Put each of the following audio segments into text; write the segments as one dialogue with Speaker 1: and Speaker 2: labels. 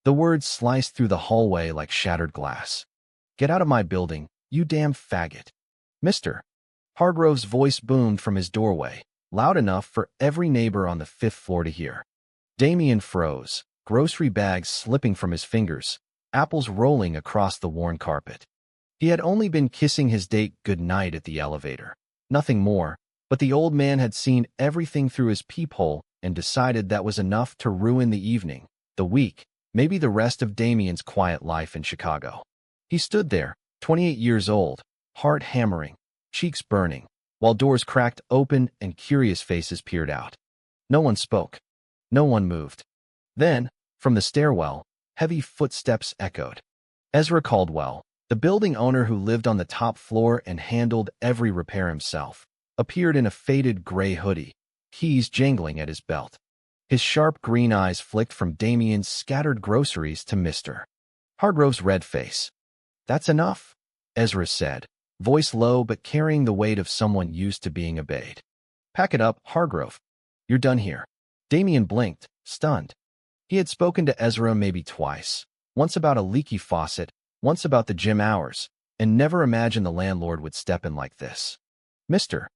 Speaker 1: The words sliced through the hallway like shattered glass. "Get out of my building, you damn faggot." "Mr." Hargrove's voice boomed from his doorway, loud enough for every neighbor on the 5th floor to hear. Damien froze, grocery bags slipping from his fingers, apples rolling across the worn carpet. He had only been kissing his date goodnight at the elevator. Nothing more, but the old man had seen everything through his peephole and decided that was enough to ruin the evening, the week, maybe the rest of Damien's quiet life in Chicago. He stood there, 28 years old, heart hammering, cheeks burning, while doors cracked open and curious faces peered out. No one spoke. No one moved. Then, from the stairwell, heavy footsteps echoed. Ezra Caldwell, the building owner who lived on the top floor and handled every repair himself, appeared in a faded gray hoodie, keys jangling at his belt. His sharp green eyes flicked from Damien's scattered groceries to Mr. Hargrove's red face. "That's enough," Ezra said, voice low but carrying the weight of someone used to being obeyed. "Pack it up, Hargrove. You're done here." Damien blinked, stunned. He had spoken to Ezra maybe twice, once about a leaky faucet, once about the gym hours, and never imagined the landlord would step in like this. "Mr.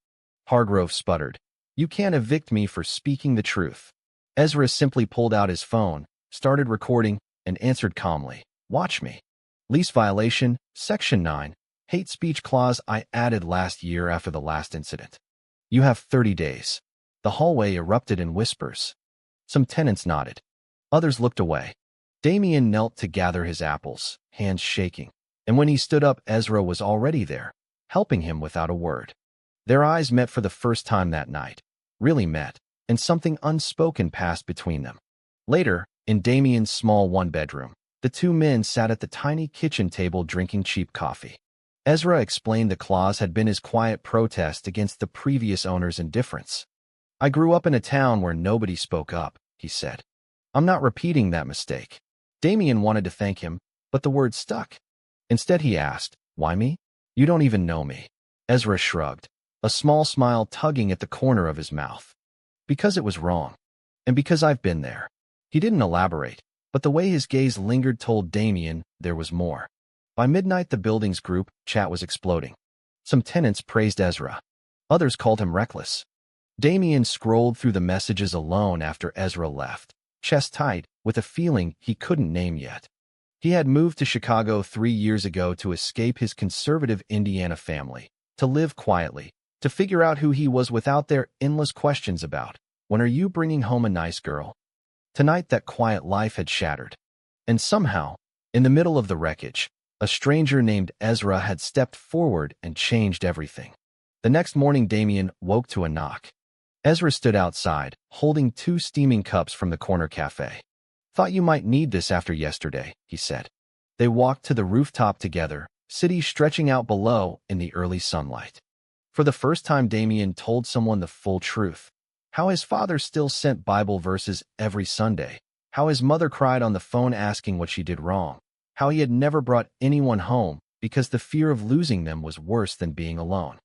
Speaker 1: Hargrove sputtered, "You can't evict me for speaking the truth." Ezra simply pulled out his phone, started recording, and answered calmly, "Watch me. Lease violation, Section 9, hate speech clause I added last year after the last incident. You have 30 days. The hallway erupted in whispers. Some tenants nodded. Others looked away. Damien knelt to gather his apples, hands shaking, and when he stood up, Ezra was already there, helping him without a word. Their eyes met for the first time that night, really met, and something unspoken passed between them. Later, in Damien's small one-bedroom, the two men sat at the tiny kitchen table drinking cheap coffee. Ezra explained the clause had been his quiet protest against the previous owner's indifference. "I grew up in a town where nobody spoke up," he said. "I'm not repeating that mistake." Damien wanted to thank him, but the words stuck. Instead he asked, "Why me? You don't even know me." Ezra shrugged, a small smile tugging at the corner of his mouth. "Because it was wrong. And because I've been there." He didn't elaborate, but the way his gaze lingered told Damien there was more. By midnight, the building's group chat was exploding. Some tenants praised Ezra. Others called him reckless. Damien scrolled through the messages alone after Ezra left, chest tight, with a feeling he couldn't name yet. He had moved to Chicago 3 years ago to escape his conservative Indiana family, to live quietly, to figure out who he was without their endless questions about, "When are you bringing home a nice girl?" Tonight that quiet life had shattered. And somehow, in the middle of the wreckage, a stranger named Ezra had stepped forward and changed everything. The next morning, Damien woke to a knock. Ezra stood outside, holding 2 steaming cups from the corner cafe. "Thought you might need this after yesterday," he said. They walked to the rooftop together, city stretching out below in the early sunlight. For the first time, Damien told someone the full truth. How his father still sent Bible verses every Sunday. How his mother cried on the phone asking what she did wrong. How he had never brought anyone home because the fear of losing them was worse than being alone.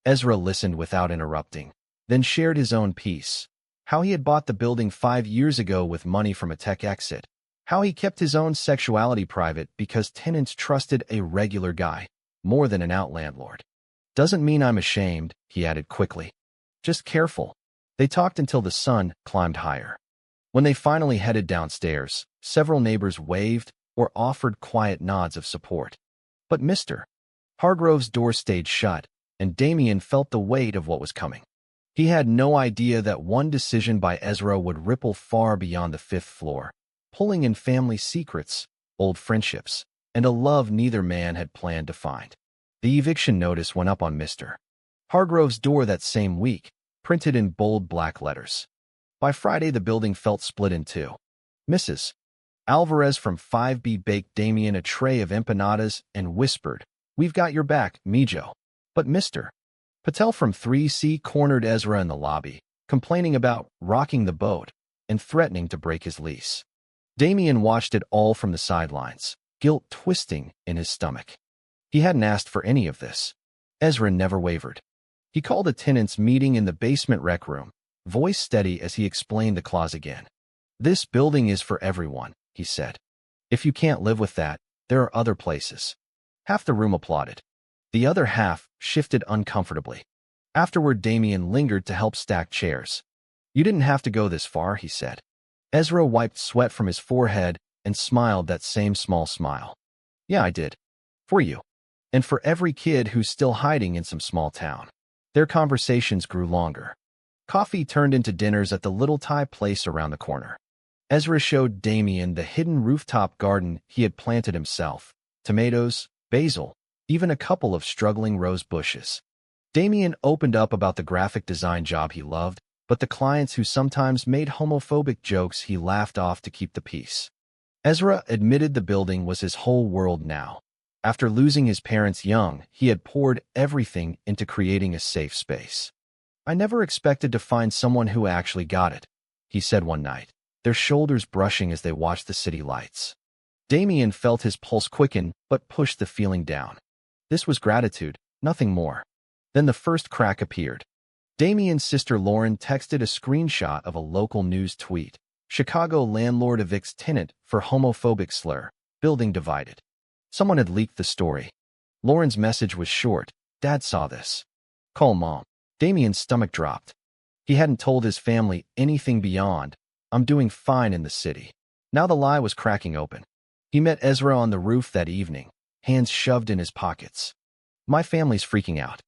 Speaker 1: Ezra listened without interrupting, then shared his own piece. How he had bought the building 5 years ago with money from a tech exit. How he kept his own sexuality private because tenants trusted a regular guy more than an out landlord. "Doesn't mean I'm ashamed," he added quickly. "Just careful." They talked until the sun climbed higher. When they finally headed downstairs, several neighbors waved or offered quiet nods of support. But Mr. Hargrove's door stayed shut, and Damien felt the weight of what was coming. He had no idea that one decision by Ezra would ripple far beyond the 5th floor, pulling in family secrets, old friendships, and a love neither man had planned to find. The eviction notice went up on Mr. Hargrove's door that same week, printed in bold black letters. By Friday, the building felt split in two. Mrs. Alvarez from 5B baked Damien a tray of empanadas and whispered, "We've got your back, mijo." But Mr. Patel from 3C cornered Ezra in the lobby, complaining about rocking the boat and threatening to break his lease. Damien watched it all from the sidelines, guilt twisting in his stomach. He hadn't asked for any of this. Ezra never wavered. He called a tenants meeting in the basement rec room, voice steady as he explained the clause again. "This building is for everyone," he said. If you can't live with that, there are other places. Half the room applauded. The other half shifted uncomfortably. Afterward, Damien lingered to help stack chairs. You didn't have to go this far, he said. Ezra wiped sweat from his forehead and smiled that same small smile. Yeah, I did. For you. And for every kid who's still hiding in some small town. Their conversations grew longer. Coffee turned into dinners at the little Thai place around the corner. Ezra showed Damien the hidden rooftop garden he had planted himself. Tomatoes, basil, even a couple of struggling rose bushes. Damien opened up about the graphic design job he loved, but the clients who sometimes made homophobic jokes he laughed off to keep the peace. Ezra admitted the building was his whole world now. After losing his parents young, he had poured everything into creating a safe space. I never expected to find someone who actually got it, he said one night, their shoulders brushing as they watched the city lights. Damien felt his pulse quicken but pushed the feeling down. This was gratitude, nothing more. Then the first crack appeared. Damien's sister Lauren texted a screenshot of a local news tweet. Chicago landlord evicts tenant for homophobic slur. Building divided. Someone had leaked the story. Lauren's message was short. Dad saw this. Call Mom. Damien's stomach dropped. He hadn't told his family anything beyond, I'm doing fine in the city. Now the lie was cracking open. He met Ezra on the roof that evening, hands shoved in his pockets. My family's freaking out.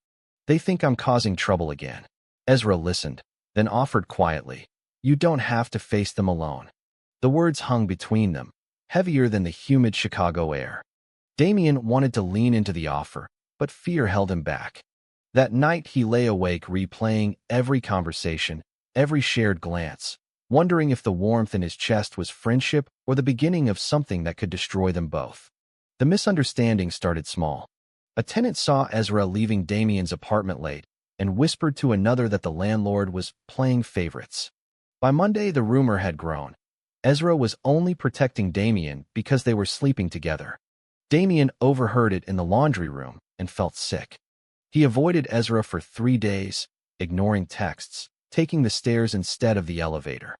Speaker 1: They think I'm causing trouble again. Ezra listened, then offered quietly, you don't have to face them alone. The words hung between them, heavier than the humid Chicago air. Damien wanted to lean into the offer, but fear held him back. That night he lay awake replaying every conversation, every shared glance, wondering if the warmth in his chest was friendship or the beginning of something that could destroy them both. The misunderstanding started small. A tenant saw Ezra leaving Damien's apartment late and whispered to another that the landlord was playing favorites. By Monday, the rumor had grown. Ezra was only protecting Damien because they were sleeping together. Damien overheard it in the laundry room and felt sick. He avoided Ezra for 3 days, ignoring texts, taking the stairs instead of the elevator.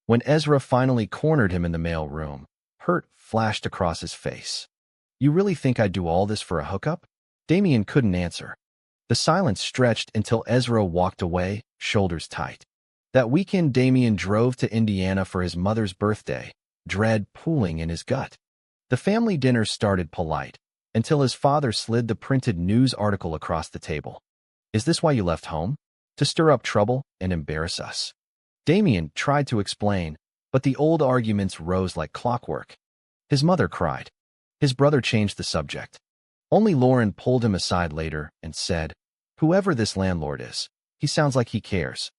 Speaker 1: When Ezra finally cornered him in the mail room, hurt flashed across his face. You really think I'd do all this for a hookup? Damien couldn't answer. The silence stretched until Ezra walked away, shoulders tight. That weekend, Damien drove to Indiana for his mother's birthday, dread pooling in his gut. The family dinner started polite, until his father slid the printed news article across the table. Is this why you left home? To stir up trouble and embarrass us? Damien tried to explain, but the old arguments rose like clockwork. His mother cried. His brother changed the subject. Only Lauren pulled him aside later and said, whoever this landlord is, he sounds like he cares.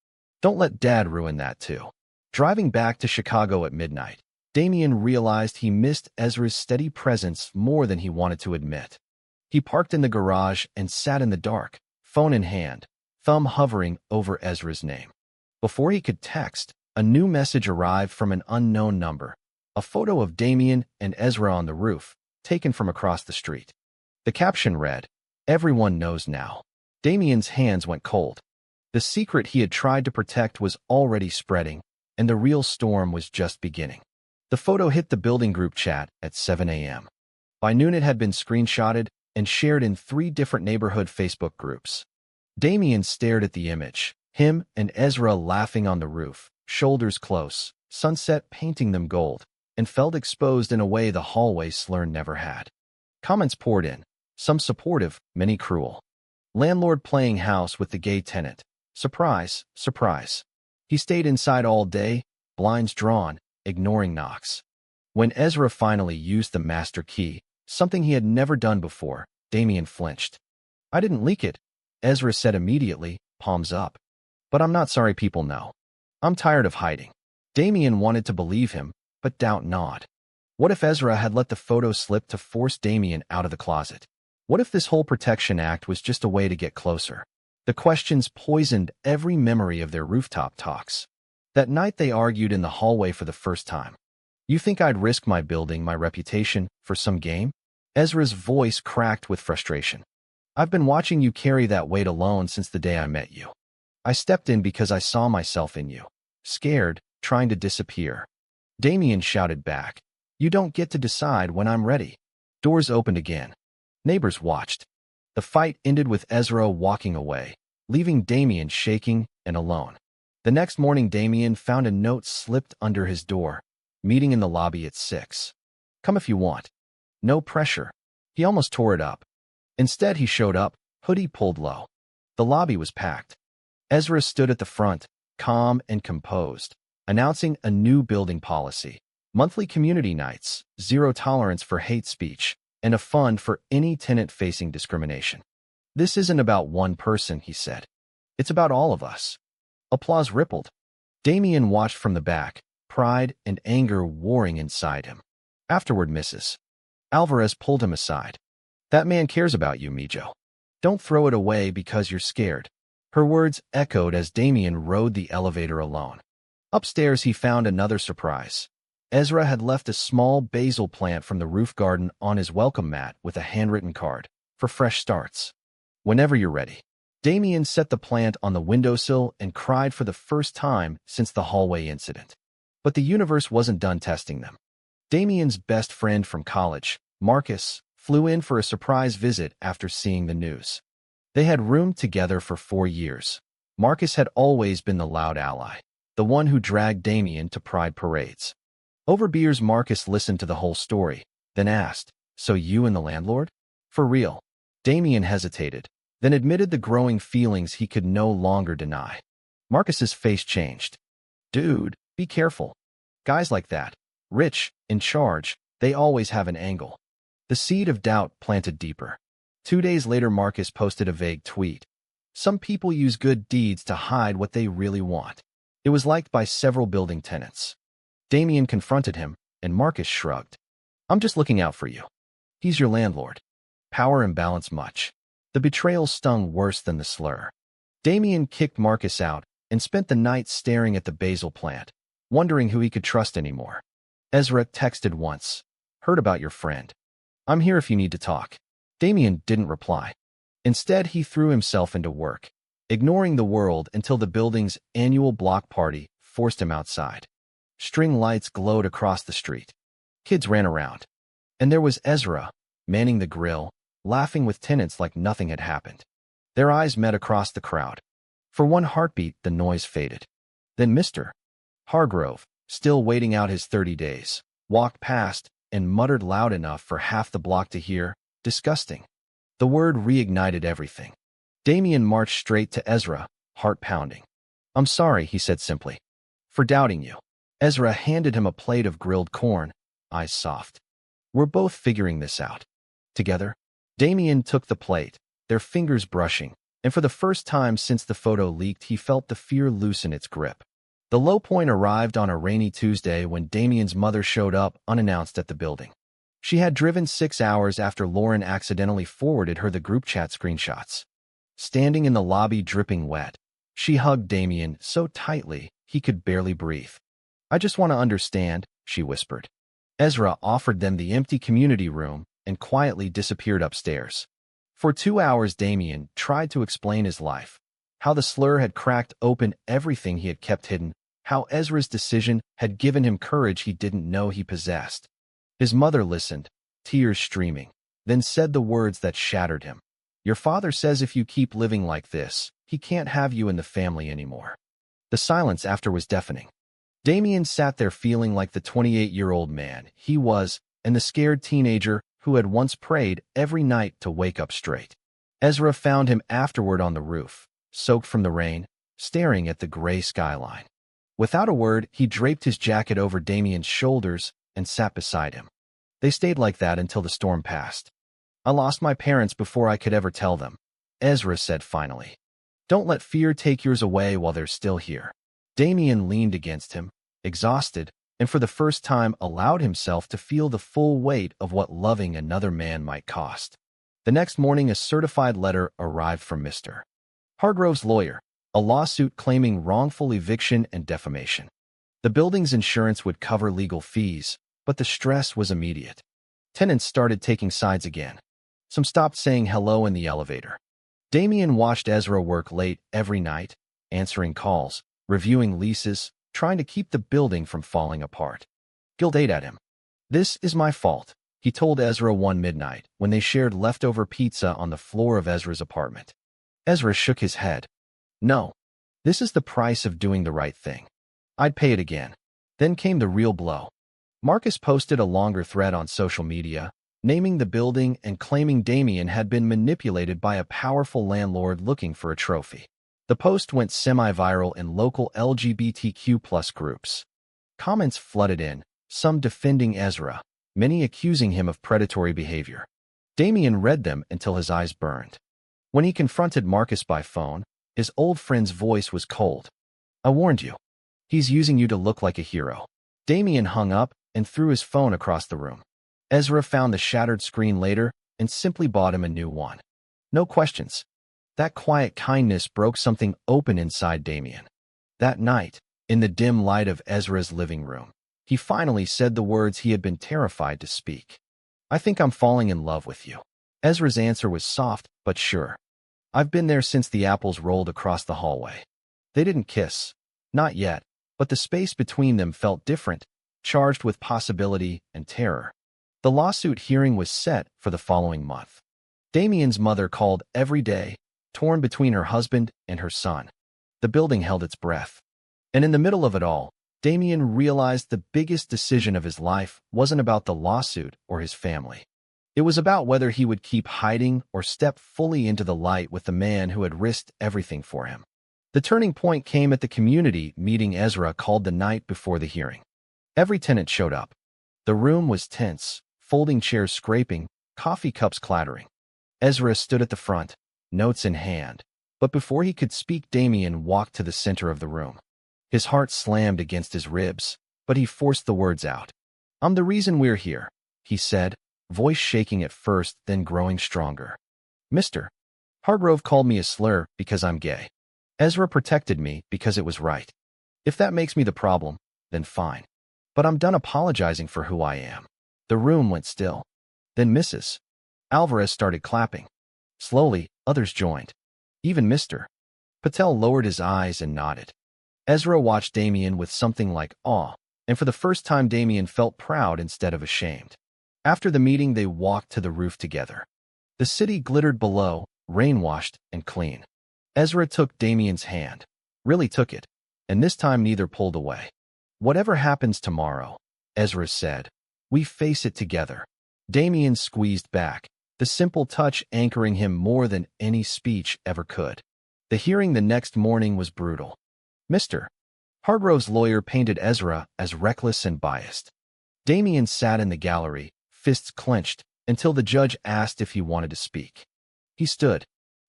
Speaker 1: Don't let Dad ruin that too. Driving back to Chicago at midnight, Damien realized he missed Ezra's steady presence more than he wanted to admit. He parked in the garage and sat in the dark, phone in hand, thumb hovering over Ezra's name. Before he could text, a new message arrived from an unknown number, a photo of Damien and Ezra on the roof, taken from across the street. The caption read, everyone knows now. Damien's hands went cold. The secret he had tried to protect was already spreading, and the real storm was just beginning. The photo hit the building group chat at 7 a.m. By noon it had been screenshotted and shared in 3 different neighborhood Facebook groups. Damien stared at the image, him and Ezra laughing on the roof, shoulders close, sunset painting them gold, and felt exposed in a way the hallway slur never had. Comments poured in, some supportive, many cruel. Landlord playing house with the gay tenant. Surprise, surprise. He stayed inside all day, blinds drawn, ignoring knocks. When Ezra finally used the master key, something he had never done before, Damien flinched. I didn't leak it, Ezra said immediately, palms up. But I'm not sorry people know. I'm tired of hiding. Damien wanted to believe him, but doubt gnawed. What if Ezra had let the photo slip to force Damien out of the closet? What if this whole protection act was just a way to get closer? The questions poisoned every memory of their rooftop talks. That night they argued in the hallway for the first time. You think I'd risk my building, my reputation, for some game? Ezra's voice cracked with frustration. I've been watching you carry that weight alone since the day I met you. I stepped in because I saw myself in you. Scared, trying to disappear. Damien shouted back. You don't get to decide when I'm ready. Doors opened again. Neighbors watched. The fight ended with Ezra walking away, leaving Damien shaking and alone. The next morning, Damien found a note slipped under his door. Meeting in the lobby at 6. Come if you want. No pressure. He almost tore it up. Instead, he showed up, hoodie pulled low. The lobby was packed. Ezra stood at the front, calm and composed, announcing a new building policy. Monthly community nights, zero tolerance for hate speech, and a fund for any tenant facing discrimination. This isn't about one person, he said. It's about all of us. Applause rippled. Damien watched from the back, pride and anger warring inside him. Afterward, Mrs. Alvarez pulled him aside. That man cares about you, Mijo. Don't throw it away because you're scared. Her words echoed as Damien rode the elevator alone. Upstairs, he found another surprise. Ezra had left a small basil plant from the roof garden on his welcome mat with a handwritten card for fresh starts. Whenever you're ready. Damien set the plant on the windowsill and cried for the first time since the hallway incident. But the universe wasn't done testing them. Damien's best friend from college, Marcus, flew in for a surprise visit after seeing the news. They had roomed together for 4 years. Marcus had always been the loud ally, the one who dragged Damien to pride parades. Over beers, Marcus listened to the whole story, then asked, "So you and the landlord? For real?" Damien hesitated, then admitted the growing feelings he could no longer deny. Marcus's face changed. "Dude, be careful. Guys like that, rich, in charge, they always have an angle." The seed of doubt planted deeper. 2 days later, Marcus posted a vague tweet. Some people use good deeds to hide what they really want. It was liked by several building tenants. Damien confronted him, and Marcus shrugged. "I'm just looking out for you. He's your landlord. Power imbalance much." The betrayal stung worse than the slur. Damien kicked Marcus out and spent the night staring at the basil plant, wondering who he could trust anymore. Ezra texted once, "Heard about your friend. I'm here if you need to talk." Damien didn't reply. Instead, he threw himself into work, ignoring the world until the building's annual block party forced him outside. String lights glowed across the street. Kids ran around. And there was Ezra, manning the grill, laughing with tenants like nothing had happened. Their eyes met across the crowd. For one heartbeat, the noise faded. Then Mr. Hargrove, still waiting out his 30 days, walked past and muttered loud enough for half the block to hear, "Disgusting." The word reignited everything. Damien marched straight to Ezra, heart pounding. "I'm sorry," he said simply, "for doubting you." Ezra handed him a plate of grilled corn, eyes soft. "We're both figuring this out. Together." Damien took the plate, their fingers brushing, and for the first time since the photo leaked, he felt the fear loosen its grip. The low point arrived on a rainy Tuesday when Damien's mother showed up unannounced at the building. She had driven 6 hours after Lauren accidentally forwarded her the group chat screenshots. Standing in the lobby dripping wet, she hugged Damien so tightly he could barely breathe. "I just want to understand," she whispered. Ezra offered them the empty community room and quietly disappeared upstairs. For 2 hours, Damien tried to explain his life, how the slur had cracked open everything he had kept hidden, how Ezra's decision had given him courage he didn't know he possessed. His mother listened, tears streaming, then said the words that shattered him. "Your father says if you keep living like this, he can't have you in the family anymore." The silence after was deafening. Damien sat there feeling like the 28-year-old man he was and the scared teenager who had once prayed every night to wake up straight. Ezra found him afterward on the roof, soaked from the rain, staring at the gray skyline. Without a word, he draped his jacket over Damien's shoulders and sat beside him. They stayed like that until the storm passed. "I lost my parents before I could ever tell them," Ezra said finally. "Don't let fear take yours away while they're still here." Damien leaned against him, exhausted, and for the first time allowed himself to feel the full weight of what loving another man might cost. The next morning, a certified letter arrived from Mr. Hargrove's lawyer, a lawsuit claiming wrongful eviction and defamation. The building's insurance would cover legal fees, but the stress was immediate. Tenants started taking sides again. Some stopped saying hello in the elevator. Damien watched Ezra work late every night, answering calls, reviewing leases, trying to keep the building from falling apart. Guilt ate at him. "This is my fault," he told Ezra one midnight when they shared leftover pizza on the floor of Ezra's apartment. Ezra shook his head. "No. This is the price of doing the right thing. I'd pay it again." Then came the real blow. Marcus posted a longer thread on social media, naming the building and claiming Damien had been manipulated by a powerful landlord looking for a trophy. The post went semi-viral in local LGBTQ+ groups. Comments flooded in, some defending Ezra, many accusing him of predatory behavior. Damien read them until his eyes burned. When he confronted Marcus by phone, his old friend's voice was cold. "I warned you. He's using you to look like a hero." Damien hung up and threw his phone across the room. Ezra found the shattered screen later and simply bought him a new one. No questions. That quiet kindness broke something open inside Damien. That night, in the dim light of Ezra's living room, he finally said the words he had been terrified to speak. "I think I'm falling in love with you." Ezra's answer was soft but sure. "I've been there since the apples rolled across the hallway." They didn't kiss. Not yet, but the space between them felt different, charged with possibility and terror. The lawsuit hearing was set for the following month. Damien's mother called every day, torn between her husband and her son. The building held its breath. And in the middle of it all, Damien realized the biggest decision of his life wasn't about the lawsuit or his family. It was about whether he would keep hiding or step fully into the light with the man who had risked everything for him. The turning point came at the community meeting Ezra called the night before the hearing. Every tenant showed up. The room was tense, folding chairs scraping, coffee cups clattering. Ezra stood at the front, notes in hand, but before he could speak, Damien walked to the center of the room. His heart slammed against his ribs, but he forced the words out. "I'm the reason we're here," he said, voice shaking at first, then growing stronger. "Mr. Hargrove called me a slur because I'm gay. Ezra protected me because it was right. If that makes me the problem, then fine. But I'm done apologizing for who I am." The room went still. Then Mrs. Alvarez started clapping. Slowly, others joined. Even Mr. Patel lowered his eyes and nodded. Ezra watched Damien with something like awe, and for the first time Damien felt proud instead of ashamed. After the meeting, they walked to the roof together. The city glittered below, rain-washed and clean. Ezra took Damien's hand, really took it, and this time neither pulled away. "Whatever happens tomorrow," Ezra said, "we face it together." Damien squeezed back, the simple touch anchoring him more than any speech ever could. The hearing the next morning was brutal. Mr. Hargrove's lawyer painted Ezra as reckless and biased. Damien sat in the gallery, fists clenched, until the judge asked if he wanted to speak. He stood.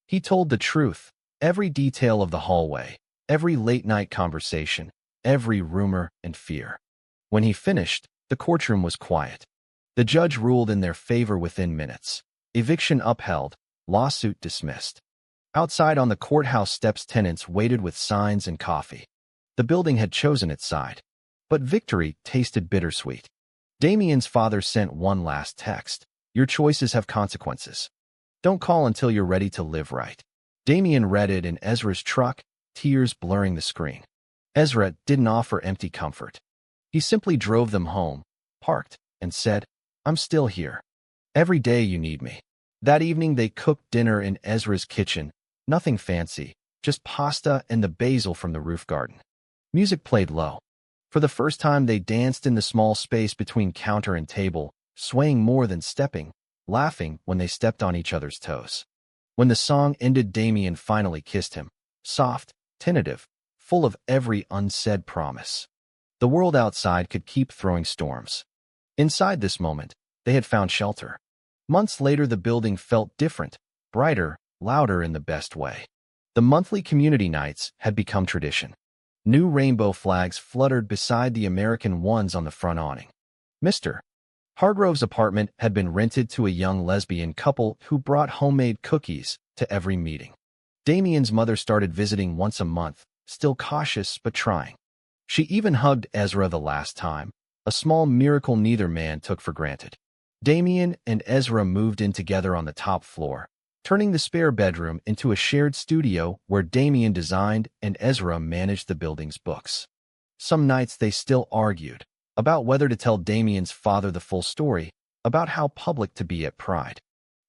Speaker 1: He told the truth, every detail of the hallway, every late-night conversation, every rumor and fear. When he finished, the courtroom was quiet. The judge ruled in their favor within minutes. Eviction upheld, lawsuit dismissed. Outside on the courthouse steps, tenants waited with signs and coffee. The building had chosen its side. But victory tasted bittersweet. Damien's father sent one last text. "Your choices have consequences. Don't call until you're ready to live right." Damien read it in Ezra's truck, tears blurring the screen. Ezra didn't offer empty comfort. He simply drove them home, parked, and said, "I'm still here. Every day you need me." That evening they cooked dinner in Ezra's kitchen, nothing fancy, just pasta and the basil from the roof garden. Music played low. For the first time they danced in the small space between counter and table, swaying more than stepping, laughing when they stepped on each other's toes. When the song ended, Damien finally kissed him, soft, tentative, full of every unsaid promise. The world outside could keep throwing storms. Inside this moment, they had found shelter. Months later, the building felt different, brighter, louder in the best way. The monthly community nights had become tradition. New rainbow flags fluttered beside the American ones on the front awning. Mr. Hargrove's apartment had been rented to a young lesbian couple who brought homemade cookies to every meeting. Damien's mother started visiting once a month, still cautious but trying. She even hugged Ezra the last time, a small miracle neither man took for granted. Damien and Ezra moved in together on the top floor, turning the spare bedroom into a shared studio where Damien designed and Ezra managed the building's books. Some nights they still argued, about whether to tell Damien's father the full story, about how public to be at Pride.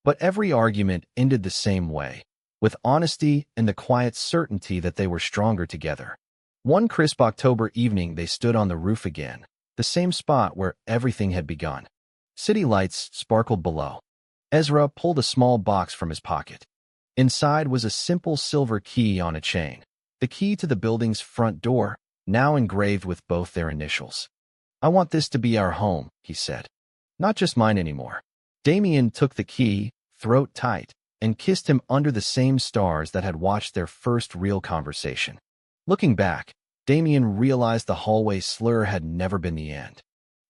Speaker 1: But every argument ended the same way, with honesty and the quiet certainty that they were stronger together. One crisp October evening, they stood on the roof again, the same spot where everything had begun. City lights sparkled below. Ezra pulled a small box from his pocket. Inside was a simple silver key on a chain, the key to the building's front door, now engraved with both their initials. "I want this to be our home," he said. "Not just mine anymore." Damien took the key, throat tight, and kissed him under the same stars that had watched their first real conversation. Looking back, Damien realized the hallway slur had never been the end.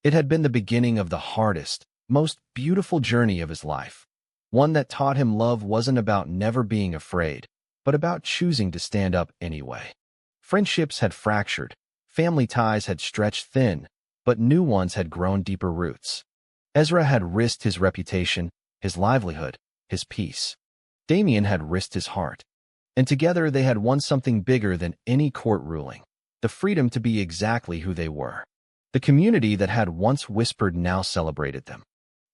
Speaker 1: It had been the beginning of the hardest, most beautiful journey of his life. One that taught him love wasn't about never being afraid, but about choosing to stand up anyway. Friendships had fractured, family ties had stretched thin, but new ones had grown deeper roots. Ezra had risked his reputation, his livelihood, his peace. Damien had risked his heart. And together they had won something bigger than any court ruling, the freedom to be exactly who they were. The community that had once whispered now celebrated them.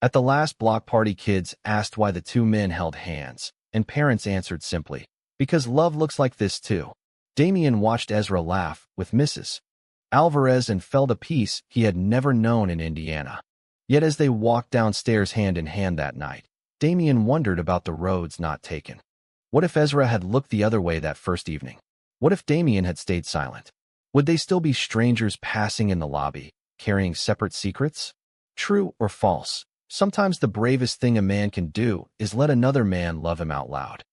Speaker 1: At the last block party, kids asked why the two men held hands, and parents answered simply, "Because love looks like this too." Damien watched Ezra laugh with Mrs. Alvarez and felt a peace he had never known in Indiana. Yet as they walked downstairs hand in hand that night, Damien wondered about the roads not taken. What if Ezra had looked the other way that first evening? What if Damien had stayed silent? Would they still be strangers passing in the lobby, carrying separate secrets? True or false, sometimes the bravest thing a man can do is let another man love him out loud.